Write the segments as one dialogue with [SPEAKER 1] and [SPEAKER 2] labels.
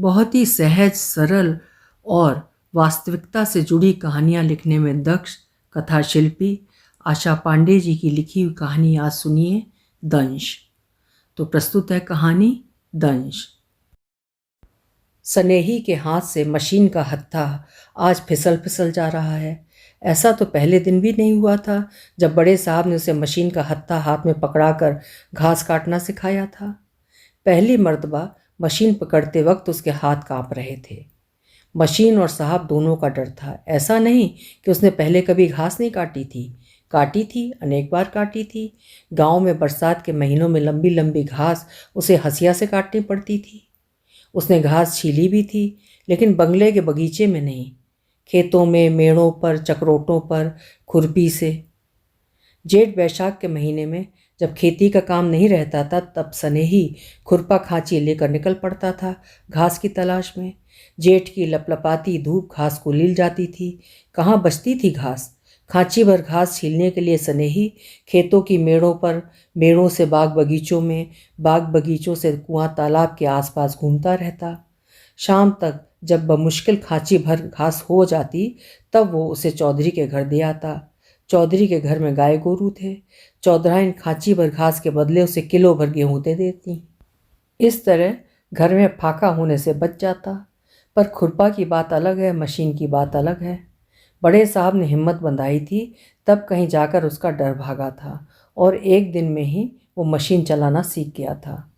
[SPEAKER 1] बहुत ही सहज, सरल और वास्तविकता से जुड़ी कहानियाँ लिखने में दक्ष कथा शिल्पी आशा पांडे जी की लिखी हुई कहानी आज सुनिए, दंश। तो प्रस्तुत है कहानी दंश। सनेही के हाथ से मशीन का हत्था आज फिसल फिसल जा रहा है। ऐसा तो पहले दिन भी नहीं हुआ था जब बड़े साहब ने उसे मशीन का हत्था हाथ में पकड़ाकर घास काटना सिखाया था। पहली मर्तबा मशीन पकड़ते वक्त उसके हाथ कांप रहे थे। मशीन और साहब दोनों का डर था। ऐसा नहीं कि उसने पहले कभी घास नहीं काटी थी, अनेक बार काटी थी। गांव में बरसात के महीनों में लंबी लंबी घास उसे हंसिया से काटनी पड़ती थी। उसने घास छीली भी थी, लेकिन बंगले के बगीचे में नहीं, खेतों में, मेड़ों पर, चकरोटों पर खुरपी से। जेठ बैसाख के महीने में जब खेती का काम नहीं रहता था, तब सनेही खुरपा खांची लेकर निकल पड़ता था घास की तलाश में। जेठ की लपलपाती धूप घास को लील जाती थी। कहाँ बचती थी घास। खांची भर घास छीलने के लिए सनेही खेतों की मेड़ों पर, मेड़ों से बाग बगीचों में, बाग बगीचों से कुआं तालाब के आसपास घूमता रहता। शाम तक जब बमुश्किल खांची भर घास हो जाती, तब वो उसे चौधरी के घर दे आता। चौधरी के घर में गाय गोरू थे। चौधराइन खांची भर घास के बदले उसे किलो भर गेहूं दे देती। इस तरह घर में फाका होने से बच जाता। पर खुरपा की बात अलग है, मशीन की बात अलग है। बड़े साहब ने हिम्मत बंधाई थी, तब कहीं जाकर उसका डर भागा था और एक दिन में ही वो मशीन चलाना सीख गया था।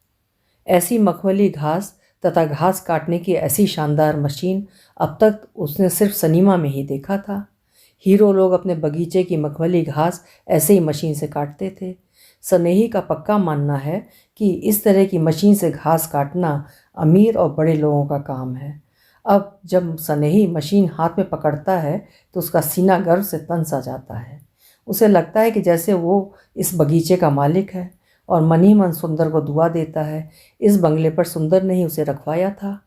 [SPEAKER 1] ऐसी मखमली घास तथा घास काटने की ऐसी शानदार मशीन अब तक उसने सिर्फ सिनेमा में ही देखा था। हीरो लोग अपने बगीचे की मखमली घास ऐसे ही मशीन से काटते थे। सनेही का पक्का मानना है कि इस तरह की मशीन से घास काटना अमीर और बड़े लोगों का काम है। अब जब सनेही मशीन हाथ में पकड़ता है तो उसका सीना गर्व से तन सा जाता है। उसे लगता है कि जैसे वो इस बगीचे का मालिक है और मन ही मन सुंदर को दुआ देता है। इस बंगले पर सुंदर ने ही उसे रखवाया था।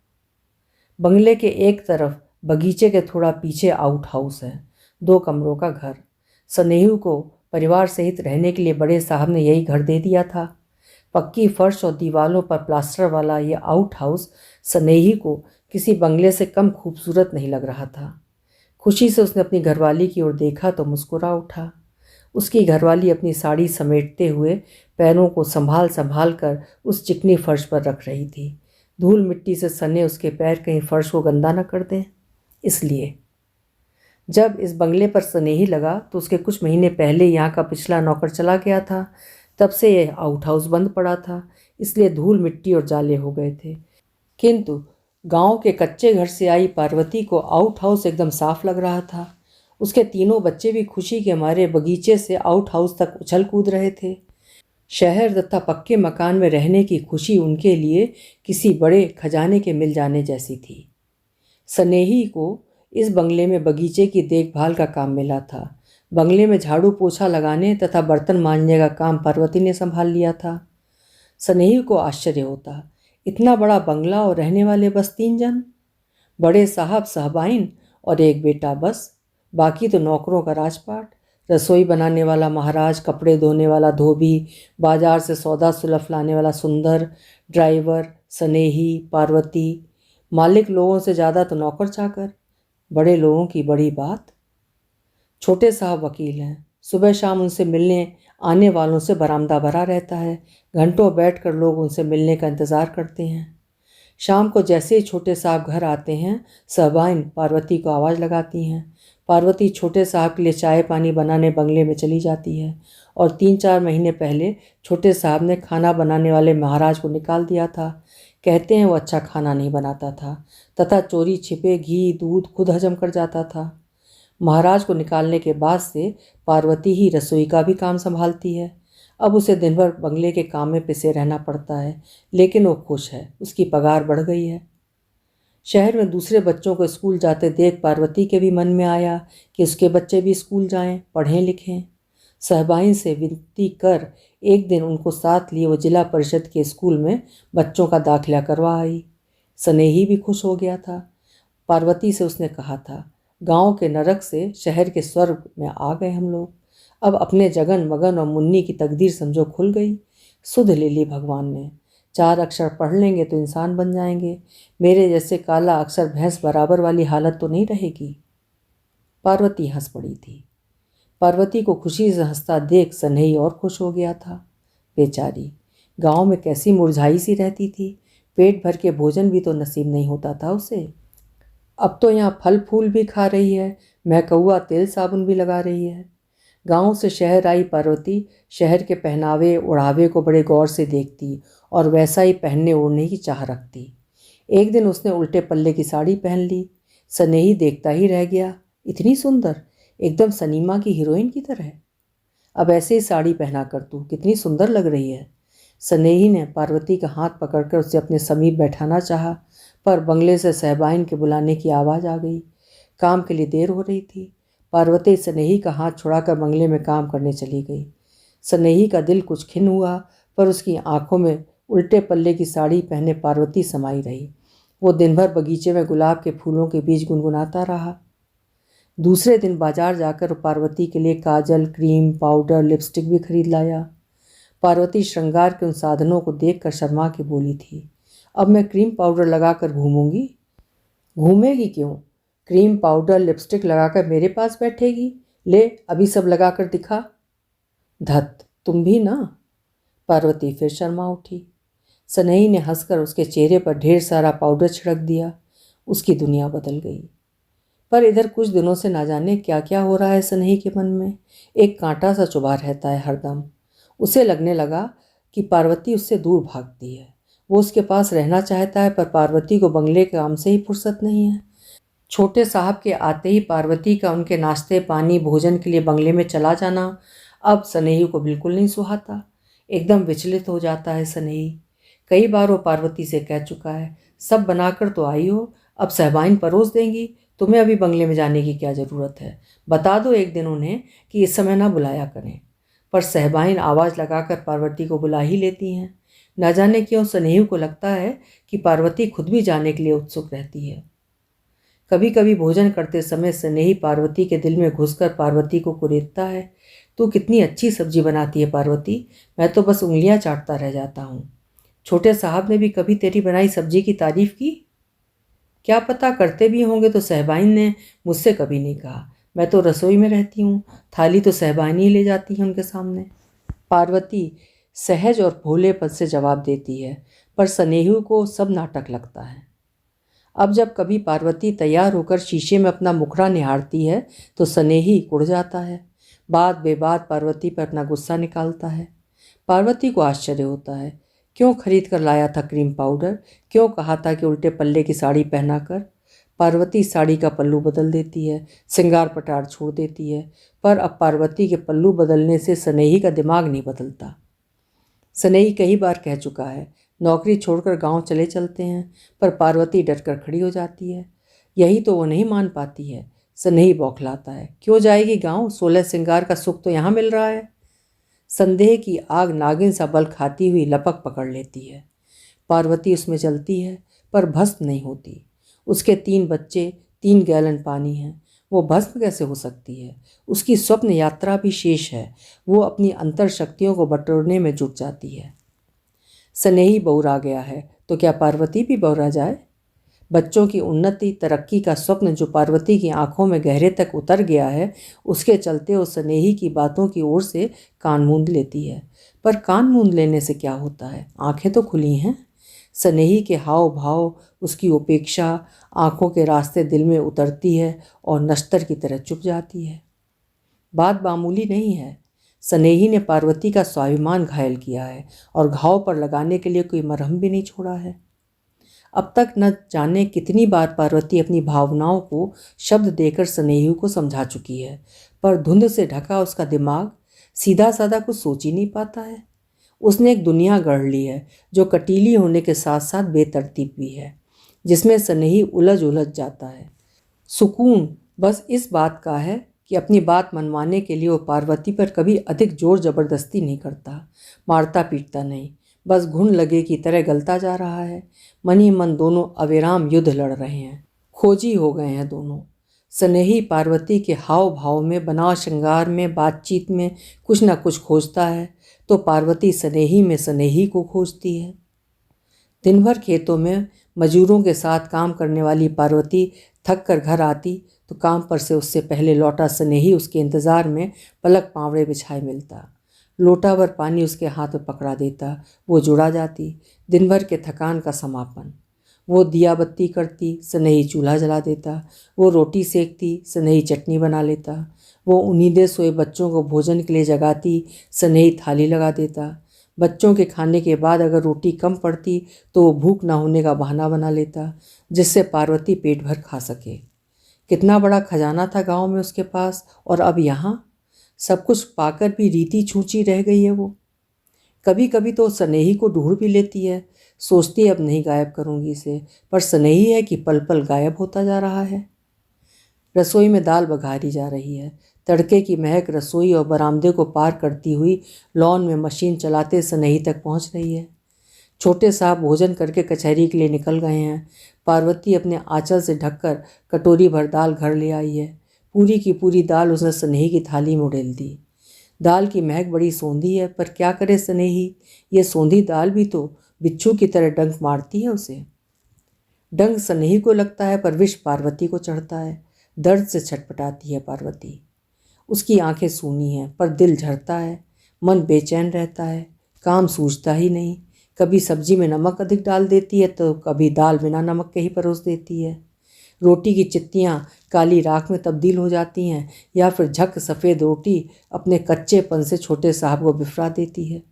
[SPEAKER 1] बंगले के एक तरफ बगीचे के थोड़ा पीछे आउट हाउस है, 2 कमरों का घर। सनेही को परिवार सहित रहने के लिए बड़े साहब ने यही घर दे दिया था। पक्की फर्श और दीवारों पर प्लास्टर वाला ये आउट हाउस सनेही को किसी बंगले से कम खूबसूरत नहीं लग रहा था। खुशी से उसने अपनी घरवाली की ओर देखा तो मुस्कुरा उठा। उसकी घरवाली अपनी साड़ी समेटते हुए पैरों को संभाल संभाल कर उस चिकनी फर्श पर रख रही थी। धूल मिट्टी से सने उसके पैर कहीं फर्श को गंदा न कर दें, इसलिए। जब इस बंगले पर सनेही लगा तो उसके कुछ महीने पहले यहाँ का पिछला नौकर चला गया था। तब से यह आउट हाउस बंद पड़ा था, इसलिए धूल मिट्टी और जाले हो गए थे। किंतु गांव के कच्चे घर से आई पार्वती को आउट हाउस एकदम साफ लग रहा था। उसके तीनों बच्चे भी खुशी के मारे बगीचे से आउट हाउस तक उछल कूद रहे थे। शहर तथा पक्के मकान में रहने की खुशी उनके लिए किसी बड़े खजाने के मिल जाने जैसी थी। सनेही को इस बंगले में बगीचे की देखभाल का काम मिला था। बंगले में झाड़ू पोछा लगाने तथा बर्तन मांजने का काम पार्वती ने संभाल लिया था। सनेही को आश्चर्य होता, इतना बड़ा बंगला और रहने वाले बस 3 जन, बड़े साहब साहबाइन और एक बेटा बस। बाकी तो नौकरों का राजपाट। रसोई बनाने वाला महाराज, कपड़े धोने वाला धोबी, बाजार से सौदा सुलफ लाने वाला सुंदर, ड्राइवर, सनेही, पार्वती। मालिक लोगों से ज़्यादा तो नौकर चाकर। बड़े लोगों की बड़ी बात। छोटे साहब वकील हैं। सुबह शाम उनसे मिलने आने वालों से बरामदा भरा रहता है। घंटों बैठकर लोग उनसे मिलने का इंतज़ार करते हैं। शाम को जैसे ही छोटे साहब घर आते हैं, साहबाइन पार्वती को आवाज़ लगाती हैं। पार्वती छोटे साहब के लिए चाय पानी बनाने बंगले में चली जाती है। और 3-4 महीने पहले छोटे साहब ने खाना बनाने वाले महाराज को निकाल दिया था। कहते हैं वो अच्छा खाना नहीं बनाता था तथा चोरी छिपे घी दूध खुद हजम कर जाता था। महाराज को निकालने के बाद से पार्वती ही रसोई का भी काम संभालती है। अब उसे दिन भर बंगले के काम में पिसे रहना पड़ता है, लेकिन वो खुश है, उसकी पगार बढ़ गई है। शहर में दूसरे बच्चों को स्कूल जाते देख पार्वती के भी मन में आया कि उसके बच्चे भी स्कूल जाएं, पढ़ें लिखें। साहबाइन से विनती कर एक दिन उनको साथ लिए वो जिला परिषद के स्कूल में बच्चों का दाखिला करवा आई। सनेही भी खुश हो गया था। पार्वती से उसने कहा था, गांव के नरक से शहर के स्वर्ग में आ गए हम लोग। अब अपने जगन मगन और मुन्नी की तकदीर समझो खुल गई। सुध ले ली भगवान ने। 4 अक्षर पढ़ लेंगे तो इंसान बन जाएंगे, मेरे जैसे काला अक्षर भैंस बराबर वाली हालत तो नहीं रहेगी। पार्वती हंस पड़ी थी। पार्वती को खुशी से हंसता देख सनई और खुश हो गया था। बेचारी गांव में कैसी मुरझाई सी रहती थी, पेट भर के भोजन भी तो नसीब नहीं होता था उसे। अब तो यहाँ फल फूल भी खा रही है, महकौआ तेल साबुन भी लगा रही है। गांव से शहर आई पार्वती शहर के पहनावे ओढ़ावे को बड़े गौर से देखती और वैसा ही पहनने ओढ़ने की चाह रखती। एक दिन उसने उल्टे पल्ले की साड़ी पहन ली। सनेही देखता ही रह गया, इतनी सुंदर, एकदम सनीमा की हीरोइन की तरह। अब ऐसे ही साड़ी पहना कर तू कितनी सुंदर लग रही है। सनेही ने पार्वती का हाथ पकड़कर उसे अपने समीप बैठाना चाहा, पर बंगले से सहबाइन के बुलाने की आवाज़ आ गई। काम के लिए देर हो रही थी। पार्वती सनेही का हाथ छुड़ाकर बंगले में काम करने चली गई। सनेही का दिल कुछ खिन्न हुआ, पर उसकी आंखों में उल्टे पल्ले की साड़ी पहने पार्वती समाई रही। वो दिन भर बगीचे में गुलाब के फूलों के बीच गुनगुनाता रहा। दूसरे दिन बाजार जाकर पार्वती के लिए काजल, क्रीम, पाउडर, लिपस्टिक भी खरीद लाया। पार्वती श्रृंगार के उन साधनों को देखकर शर्मा के बोली थी, अब मैं क्रीम पाउडर लगाकर घूमूंगी। घूमेगी क्यों? क्रीम पाउडर लिपस्टिक लगाकर मेरे पास बैठेगी। ले अभी सब लगाकर दिखा। धत, तुम भी ना। पार्वती फिर शर्मा उठी। सनई ने हंसकर उसके चेहरे पर ढेर सारा पाउडर छिड़क दिया। उसकी दुनिया बदल गई। पर इधर कुछ दिनों से ना जाने क्या क्या हो रहा है सनई के मन में। एक कांटा सा चुभा रहता है हरदम। उसे लगने लगा कि पार्वती उससे दूर भागती है। वो उसके पास रहना चाहता है, पर पार्वती को बंगले के काम से ही फुर्सत नहीं है। छोटे साहब के आते ही पार्वती का उनके नाश्ते पानी भोजन के लिए बंगले में चला जाना अब सनेही को बिल्कुल नहीं सुहाता। एकदम विचलित हो जाता है सनेही। कई बार वो पार्वती से कह चुका है, सब बनाकर तो आई हो, अब सहबाइन परोस देंगी, तुम्हें अभी बंगले में जाने की क्या ज़रूरत है। बता दो एक दिन उन्हें कि इस समय ना बुलाया करें। पर सहबाइन आवाज़ लगाकर पार्वती को बुला ही लेती हैं। न जाने क्यों सनेही को लगता है कि पार्वती खुद भी जाने के लिए उत्सुक रहती है। कभी कभी भोजन करते समय सनेही पार्वती के दिल में घुसकर पार्वती को कुरेदता है, तू कितनी अच्छी सब्जी बनाती है पार्वती, मैं तो बस उंगलियां चाटता रह जाता हूँ। छोटे साहब ने भी कभी तेरी बनाई सब्जी की तारीफ की? क्या पता करते भी होंगे तो सहबाइन ने मुझसे कभी नहीं कहा। मैं तो रसोई में रहती हूँ, थाली तो सहबाइन ही ले जाती है उनके सामने। पार्वती सहज और भोलेपन से जवाब देती है, पर सनेही को सब नाटक लगता है। अब जब कभी पार्वती तैयार होकर शीशे में अपना मुखड़ा निहारती है तो सनेही कुढ़ जाता है। बात बेबात पार्वती पर अपना गुस्सा निकालता है। पार्वती को आश्चर्य होता है, क्यों खरीद कर लाया था क्रीम पाउडर, क्यों कहा था कि उल्टे पल्ले की साड़ी पहना कर। पार्वती साड़ी का पल्लू बदल देती है, श्रृंगार पटार छोड़ देती है, पर अब पार्वती के पल्लू बदलने से सनेही का दिमाग नहीं बदलता। सनेही कई बार कह चुका है, नौकरी छोड़कर गांव चले चलते हैं, पर पार्वती डरकर खड़ी हो जाती है। यही तो वो नहीं मान पाती है। सनेही बौखलाता है, क्यों जाएगी गांव, 16 श्रृंगार का सुख तो यहाँ मिल रहा है। संदेह की आग नागिन सा बल खाती हुई लपक पकड़ लेती है। पार्वती उसमें जलती है, पर भस्म नहीं होती। उसके 3 बच्चे, 3 गैलन पानी हैं, वो भस्म कैसे हो सकती है। उसकी स्वप्न यात्रा भी शेष है। वो अपनी अंतर शक्तियों को बटोरने में जुट जाती है। सनेही बौरा गया है तो क्या पार्वती भी बौरा जाए। बच्चों की उन्नति तरक्की का स्वप्न जो पार्वती की आंखों में गहरे तक उतर गया है, उसके चलते वो सनेही की बातों की ओर से कान मूंद लेती है। पर कान मूंद लेने से क्या होता है, आंखें तो खुली हैं। सनेही के हाव भाव, उसकी उपेक्षा आंखों के रास्ते दिल में उतरती है और नश्तर की तरह चुप जाती है। बात मामूली नहीं है। सनेही ने पार्वती का स्वाभिमान घायल किया है और घाव पर लगाने के लिए कोई मरहम भी नहीं छोड़ा है। अब तक न जाने कितनी बार पार्वती अपनी भावनाओं को शब्द देकर सनेही को समझा चुकी है, पर धुंध से ढका उसका दिमाग सीधा साधा कुछ सोच ही नहीं पाता है। उसने एक दुनिया गढ़ ली है जो कटीली होने के साथ साथ बेतरतीब भी है, जिसमें सनेही उलझ उलझ जाता है। सुकून बस इस बात का है कि अपनी बात मनवाने के लिए वो पार्वती पर कभी अधिक जोर जबरदस्ती नहीं करता, मारता पीटता नहीं, बस घुन लगे की तरह गलता जा रहा है। मन ही मन दोनों अविराम युद्ध लड़ रहे हैं, खोजी हो गए हैं दोनों। सनेही पार्वती के हाव भाव में, बनाव श्रृंगार में, बातचीत में कुछ न कुछ खोजता है, तो पार्वती सनेही में सनेही को खोजती है। दिन भर खेतों में मजदूरों के साथ काम करने वाली पार्वती थक कर घर आती तो काम पर से उससे पहले लौटा स्नेही उसके इंतज़ार में पलक पावड़े बिछाए मिलता। लोटा भर पानी उसके हाथ में पकड़ा देता। वो जुड़ा जाती। दिन भर के थकान का समापन। वो दिया बत्ती करती, स्नेही चूल्हा जला देता। वो रोटी सेकती, स्नेही चटनी बना लेता। वो उन्नीदे सोए बच्चों को भोजन के लिए जगाती, स्नेही थाली लगा देता। बच्चों के खाने के बाद अगर रोटी कम पड़ती तो वो भूख ना होने का बहाना बना लेता, जिससे पार्वती पेट भर खा सके। कितना बड़ा खजाना था गांव में उसके पास, और अब यहाँ सब कुछ पाकर भी रीति छूची रह गई है वो। कभी कभी तो स्नेही को ढूंढ भी लेती है, सोचती है अब नहीं गायब करूंगी इसे, पर स्नेही है कि पल पल गायब होता जा रहा है। रसोई में दाल बघारी जा रही है। तड़के की महक रसोई और बरामदे को पार करती हुई लॉन में मशीन चलाते स्नेही तक पहुंच रही है। छोटे साहब भोजन करके कचहरी के लिए निकल गए हैं। पार्वती अपने आंचल से ढककर कटोरी भर दाल घर ले आई है। पूरी की पूरी दाल उसने स्नेही की थाली में उड़ेल दी। दाल की महक बड़ी सौंधी है, पर क्या करे स्नेही, ये सौंधी दाल भी तो बिच्छू की तरह डंक मारती है उसे। डंक स्नेही को लगता है, पर विष पार्वती को चढ़ता है। दर्द से छटपटाती है पार्वती। उसकी आंखें सूनी हैं, पर दिल झरता है। मन बेचैन रहता है। काम सूझता ही नहीं। कभी सब्जी में नमक अधिक डाल देती है तो कभी दाल बिना नमक के ही परोस देती है। रोटी की चित्तियाँ काली राख में तब्दील हो जाती हैं, या फिर झक सफ़ेद रोटी अपने कच्चेपन से छोटे साहब को बिफरा देती है।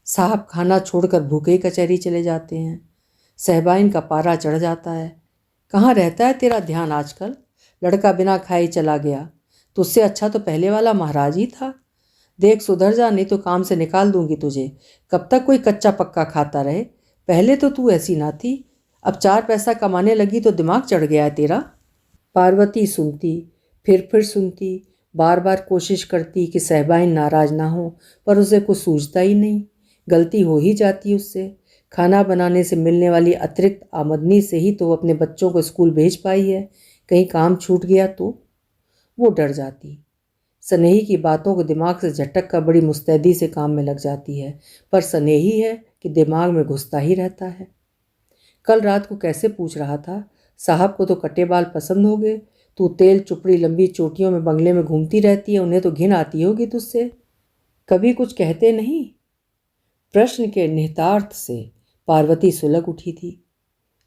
[SPEAKER 1] साहब खाना छोड़कर भूखे ही कचहरी चले जाते हैं। सहबाइन का पारा चढ़ जाता है। कहाँ रहता है तेरा ध्यान आजकल? लड़का बिना खाए चला गया। तुझसे अच्छा तो पहले वाला महाराज ही था। देख सुधर जा, नहीं तो काम से निकाल दूंगी तुझे। कब तक कोई कच्चा पक्का खाता रहे? पहले तो तू ऐसी ना थी, अब 4 पैसा कमाने लगी तो दिमाग चढ़ गया है तेरा। पार्वती सुनती, फिर सुनती, बार बार कोशिश करती कि सहबाइन नाराज ना हो, पर उसे कुछ सूझता ही नहीं। गलती हो ही जाती उससे। खाना बनाने से मिलने वाली अतिरिक्त आमदनी से ही तो वो अपने बच्चों को स्कूल भेज पाई है। कहीं काम छूट गया तो वो डर जाती। स्नेही की बातों को दिमाग से झटक कर बड़ी मुस्तैदी से काम में लग जाती है, पर स्नेही है कि दिमाग में घुसता ही रहता है। कल रात को कैसे पूछ रहा था, साहब को तो कटे बाल पसंद हो गए। तू तेल चुपड़ी लंबी चोटियों में बंगले में घूमती रहती है, उन्हें तो घिन आती होगी तुझसे। कभी कुछ कहते नहीं? प्रश्न के निहितार्थ से पार्वती सुलग उठी थी।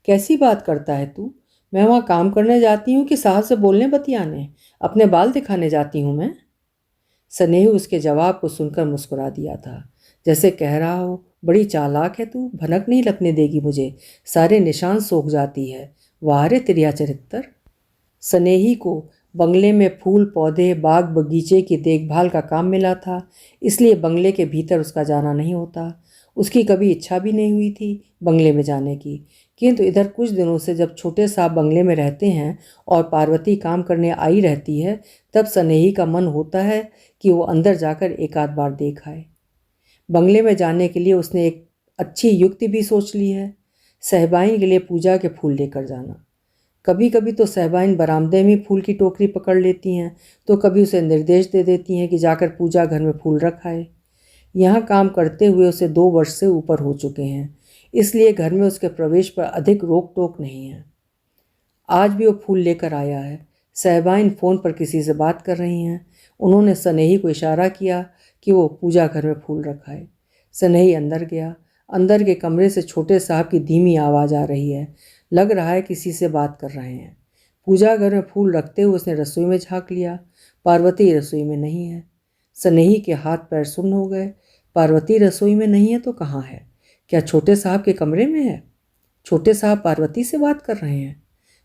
[SPEAKER 1] कैसी बात करता है तू? मैं वहाँ काम करने जाती हूँ कि साहब से बोलने बतियाने? अपने बाल दिखाने जाती हूँ मैं? स्नेही उसके जवाब को सुनकर मुस्कुरा दिया था, जैसे कह रहा हो बड़ी चालाक है तू, भनक नहीं लगने देगी मुझे, सारे निशान सोख जाती है। वाह रे तेरिया चरित्र। स्नेही को बंगले में फूल पौधे बाग बगीचे की देखभाल का काम मिला था, इसलिए बंगले के भीतर उसका जाना नहीं होता। उसकी कभी इच्छा भी नहीं हुई थी बंगले में जाने की, किंतु इधर कुछ दिनों से जब छोटे साहब बंगले में रहते हैं और पार्वती काम करने आई रहती है, तब स्नेही का मन होता है कि वो अंदर जाकर एक आध बार देख आए। बंगले में जाने के लिए उसने एक अच्छी युक्ति भी सोच ली है, सहबाइन के लिए पूजा के फूल लेकर जाना। कभी कभी तो सहबाइन बरामदे में फूल की टोकरी पकड़ लेती हैं, तो कभी उसे निर्देश दे देती हैं कि जाकर पूजा घर में फूल रखाए। यहाँ काम करते हुए उसे 2 वर्ष से ऊपर हो चुके हैं, इसलिए घर में उसके प्रवेश पर अधिक रोक टोक नहीं है। आज भी वो फूल लेकर आया है। सहबाइन फ़ोन पर किसी से बात कर रही हैं। उन्होंने स्नेही को इशारा किया कि वो पूजा घर में फूल रखाए। स्नेही अंदर गया। अंदर के कमरे से छोटे साहब की धीमी आवाज़ आ रही है। लग रहा है किसी से बात कर रहे हैं। पूजा घर में फूल रखते हुए उसने रसोई में झांक लिया। पार्वती रसोई में नहीं है। स्नेही के हाथ पैर सुन्न हो गए। पार्वती रसोई में नहीं है तो कहाँ है? क्या छोटे साहब के कमरे में है? छोटे साहब पार्वती से बात कर रहे हैं।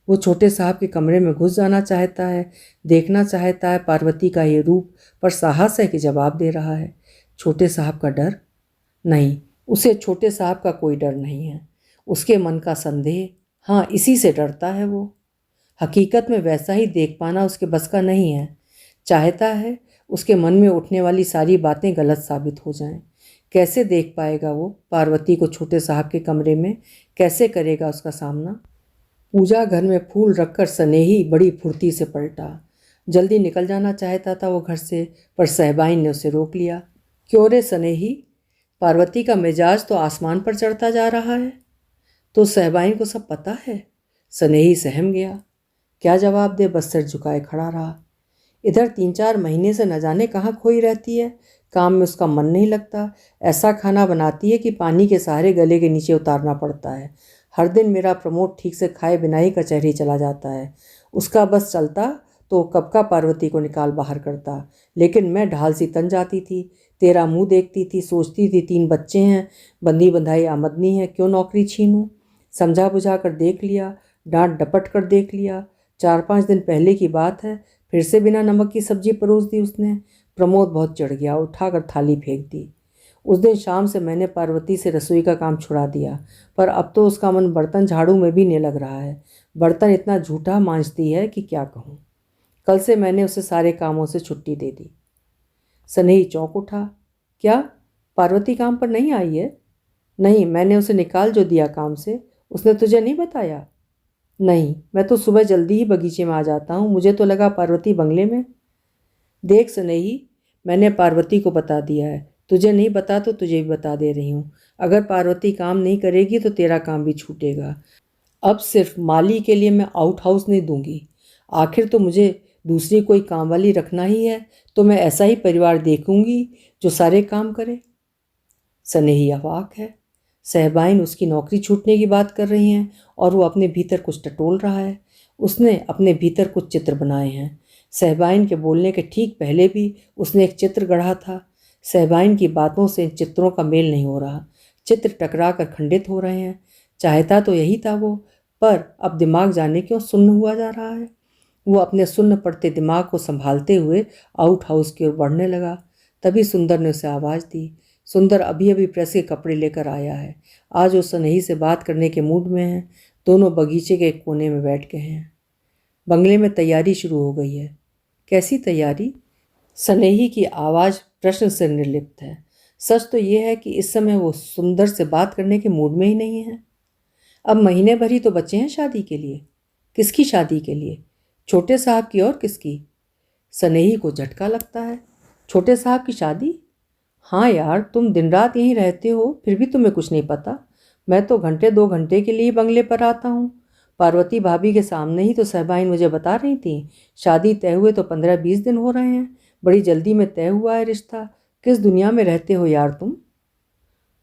[SPEAKER 1] वो छोटे साहब के कमरे में घुस जाना चाहता है, देखना चाहता है पार्वती का ये रूप, पर साहस है कि जवाब दे रहा है। छोटे साहब का डर? नहीं, उसे छोटे साहब का कोई डर नहीं है। उसके मन का संदेह, हाँ, इसी से डरता है वो। हकीकत में वैसा ही देख पाना उसके बस का नहीं है। चाहता है उसके मन में उठने वाली सारी बातें गलत साबित हो जाएं। कैसे देख पाएगा वो पार्वती को छोटे साहब के कमरे में? कैसे करेगा उसका सामना? पूजा घर में फूल रखकर स्नेही बड़ी फुर्ती से पलटा। जल्दी निकल जाना चाहता था वो घर से, पर सहबाइन ने उसे रोक लिया। क्यों रे स्नेही, पार्वती का मिजाज तो आसमान पर चढ़ता जा रहा है। तो सहबाइन को सब पता है? सनेही सहम गया। क्या जवाब दे, बस सिर झुकाए खड़ा रहा। इधर 3-4 महीने से न जाने कहाँ खोई रहती है। काम में उसका मन नहीं लगता। ऐसा खाना बनाती है कि पानी के सहारे गले के नीचे उतारना पड़ता है। हर दिन मेरा प्रमोद ठीक से खाए बिना ही कचहरी चला जाता है। उसका बस चलता तो कब का पार्वती को निकाल बाहर करता, लेकिन मैं ढाल सी तन जाती थी। तेरा मुंह देखती थी, सोचती थी 3 बच्चे हैं, बंदी बंधाई आमदनी है, क्यों नौकरी छीनूं। समझा बुझा कर देख लिया, डांट डपट कर देख लिया। 4-5 दिन पहले की बात है, फिर से बिना नमक की सब्जी परोस दी उसने। प्रमोद बहुत चढ़ गया, उठाकर थाली फेंक दी। उस दिन शाम से मैंने पार्वती से रसोई का काम छुड़ा दिया, पर अब तो उसका मन बर्तन झाड़ू में भी नहीं लग रहा है। बर्तन इतना झूठा मांजती है कि क्या कहूँ। कल से मैंने उसे सारे कामों से छुट्टी दे दी। सनेही चौंक उठा। क्या, पार्वती काम पर नहीं आई है? नहीं, मैंने उसे निकाल जो दिया काम से। उसने तुझे नहीं बताया? नहीं, मैं तो सुबह जल्दी ही बगीचे में आ जाता हूँ, मुझे तो लगा पार्वती बंगले में। देख सनेही, मैंने पार्वती को बता दिया है। तुझे नहीं बता तो तुझे भी बता दे रही हूँ। अगर पार्वती काम नहीं करेगी तो तेरा काम भी छूटेगा। अब सिर्फ माली के लिए मैं आउट हाउस नहीं दूंगी। आखिर तो मुझे दूसरी कोई काम वाली रखना ही है, तो मैं ऐसा ही परिवार देखूंगी जो सारे काम करे। सनेही अवाक है। सहबाइन उसकी नौकरी छूटने की बात कर रही हैं और वो अपने भीतर कुछ टटोल रहा है। उसने अपने भीतर कुछ चित्र बनाए हैं। सहबाइन के बोलने के ठीक पहले भी उसने एक चित्र गढ़ा था। सहबाइन की बातों से इन चित्रों का मेल नहीं हो रहा। चित्र टकरा कर खंडित हो रहे हैं। चाहता तो यही था वो, पर अब दिमाग जाने क्यों सुन्न हुआ जा रहा है। वो अपने सुन्न पड़ते दिमाग को संभालते हुए आउट हाउस की ओर बढ़ने लगा। तभी सुंदर ने उसे आवाज़ दी। सुंदर अभी अभी प्रेस के कपड़े लेकर आया है। आज वो सनेही से बात करने के मूड में है। दोनों बगीचे के एक कोने में बैठ गए हैं। बंगले में तैयारी शुरू हो गई है। कैसी तैयारी? सनेही की आवाज़ प्रश्न से निर्लिप्त है। सच तो ये है कि इस समय वो सुंदर से बात करने के मूड में ही नहीं है। अब महीने भर ही तो बचे हैं शादी के लिए। किसकी शादी के लिए? छोटे साहब की, और किसकी? सनेही को झटका लगता है। छोटे साहब की शादी? हाँ यार, तुम दिन रात यहीं रहते हो, फिर भी तुम्हें कुछ नहीं पता। मैं तो घंटे 2 घंटे के लिए बंगले पर आता हूँ। पार्वती भाभी के सामने ही तो सहबाइन मुझे बता रही थी, शादी तय हुए तो 15-20 दिन हो रहे हैं। बड़ी जल्दी में तय हुआ है रिश्ता। किस दुनिया में रहते हो यार तुम?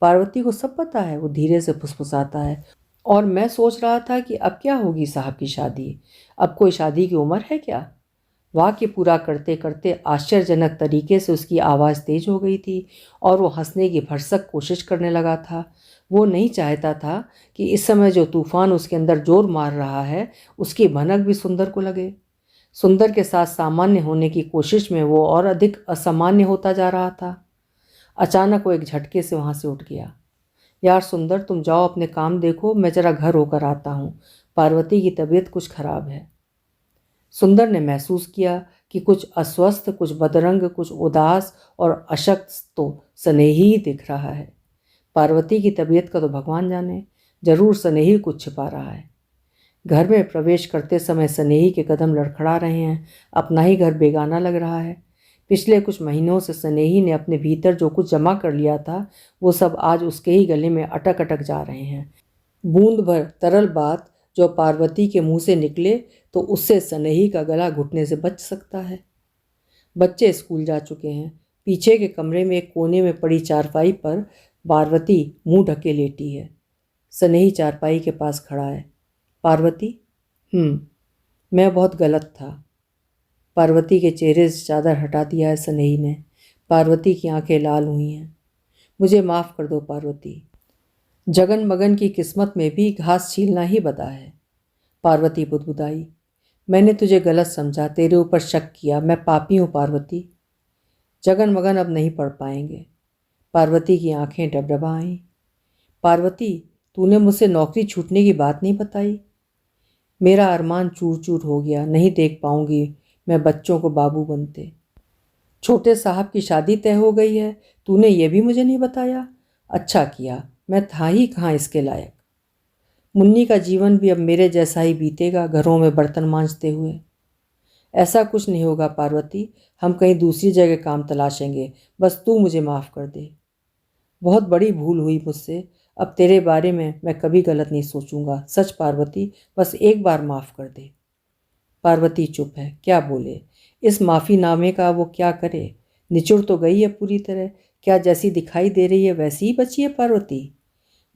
[SPEAKER 1] पार्वती को सब पता है, वो धीरे से फुसफुसाता है। और मैं सोच रहा था कि अब क्या होगी साहब की शादी। अब कोई शादी की उम्र है क्या? वाक्य पूरा करते करते आश्चर्यजनक तरीके से उसकी आवाज़ तेज हो गई थी और वो हंसने की भरसक कोशिश करने लगा था। वो नहीं चाहता था कि इस समय जो तूफान उसके अंदर जोर मार रहा है उसकी भनक भी सुंदर को लगे। सुंदर के साथ सामान्य होने की कोशिश में वो और अधिक असामान्य होता जा रहा था। अचानक वो एक झटके से वहाँ से उठ गया। यार सुंदर, तुम जाओ अपने काम देखो, मैं जरा घर होकर आता हूँ। पार्वती की तबीयत कुछ खराब है। सुंदर ने महसूस किया कि कुछ अस्वस्थ, कुछ बदरंग, कुछ उदास और अशक्त तो स्नेही ही दिख रहा है। पार्वती की तबीयत का तो भगवान जाने, जरूर स्नेही कुछ छिपा रहा है। घर में प्रवेश करते समय स्नेही के कदम लड़खड़ा रहे हैं। अपना ही घर बेगाना लग रहा है। पिछले कुछ महीनों से स्नेही ने अपने भीतर जो कुछ जमा कर लिया था वो सब आज उसके ही गले में अटक अटक जा रहे हैं। बूंद भर तरल बात जो पार्वती के मुंह से निकले तो उससे स्नेही का गला घुटने से बच सकता है। बच्चे स्कूल जा चुके हैं। पीछे के कमरे में एक कोने में पड़ी चारपाई पर पार्वती मुंह ढके लेटी है। स्नेही चारपाई के पास खड़ा है। पार्वती, मैं बहुत गलत था। पार्वती के चेहरे से चादर हटा दिया है स्नेही ने। पार्वती की आंखें लाल हुई हैं। मुझे माफ़ कर दो पार्वती। जगन मगन की किस्मत में भी घास छीलना ही बता है। पार्वती बुदबुदाई। मैंने तुझे गलत समझा, तेरे ऊपर शक किया, मैं पापी हूँ पार्वती। जगन मगन अब नहीं पढ़ पाएंगे। पार्वती की आंखें डबडबा आईं। पार्वती, तूने मुझसे नौकरी छूटने की बात नहीं बताई। मेरा अरमान चूर चूर हो गया, नहीं देख पाऊंगी मैं बच्चों को बाबू बनते। छोटे साहब की शादी तय हो गई है, तूने ये भी मुझे नहीं बताया। अच्छा किया, मैं था ही कहाँ इसके लायक। मुन्नी का जीवन भी अब मेरे जैसा ही बीतेगा, घरों में बर्तन मांजते हुए। ऐसा कुछ नहीं होगा पार्वती, हम कहीं दूसरी जगह काम तलाशेंगे, बस तू मुझे माफ़ कर दे। बहुत बड़ी भूल हुई मुझसे, अब तेरे बारे में मैं कभी गलत नहीं सोचूंगा। सच पार्वती, बस एक बार माफ़ कर दे। पार्वती चुप है, क्या बोले। इस माफ़ीनामे का वो क्या करे। निचुड़ तो गई है पूरी तरह। क्या जैसी दिखाई दे रही है वैसी ही बची है पार्वती।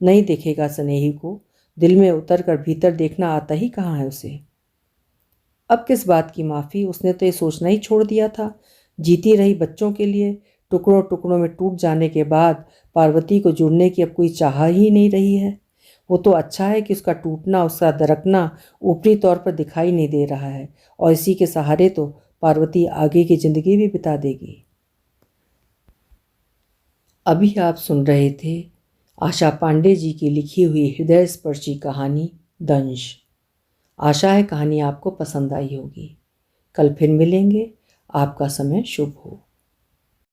[SPEAKER 1] नहीं देखेगा स्नेही को। दिल में उतर कर भीतर देखना आता ही कहाँ है उसे। अब किस बात की माफ़ी, उसने तो ये सोचना ही छोड़ दिया था। जीती रही बच्चों के लिए। टुकड़ों टुकड़ों में टूट जाने के बाद पार्वती को जुड़ने की अब कोई चाह ही नहीं रही है। वो तो अच्छा है कि उसका टूटना, उसका दरकना ऊपरी तौर पर दिखाई नहीं दे रहा है, और इसी के सहारे तो पार्वती आगे की ज़िंदगी भी बिता देगी। अभी आप सुन रहे थे आशा पांडे जी की लिखी हुई हृदय स्पर्शी कहानी दंश। आशा है कहानी आपको पसंद आई होगी। कल फिर मिलेंगे। आपका समय शुभ हो।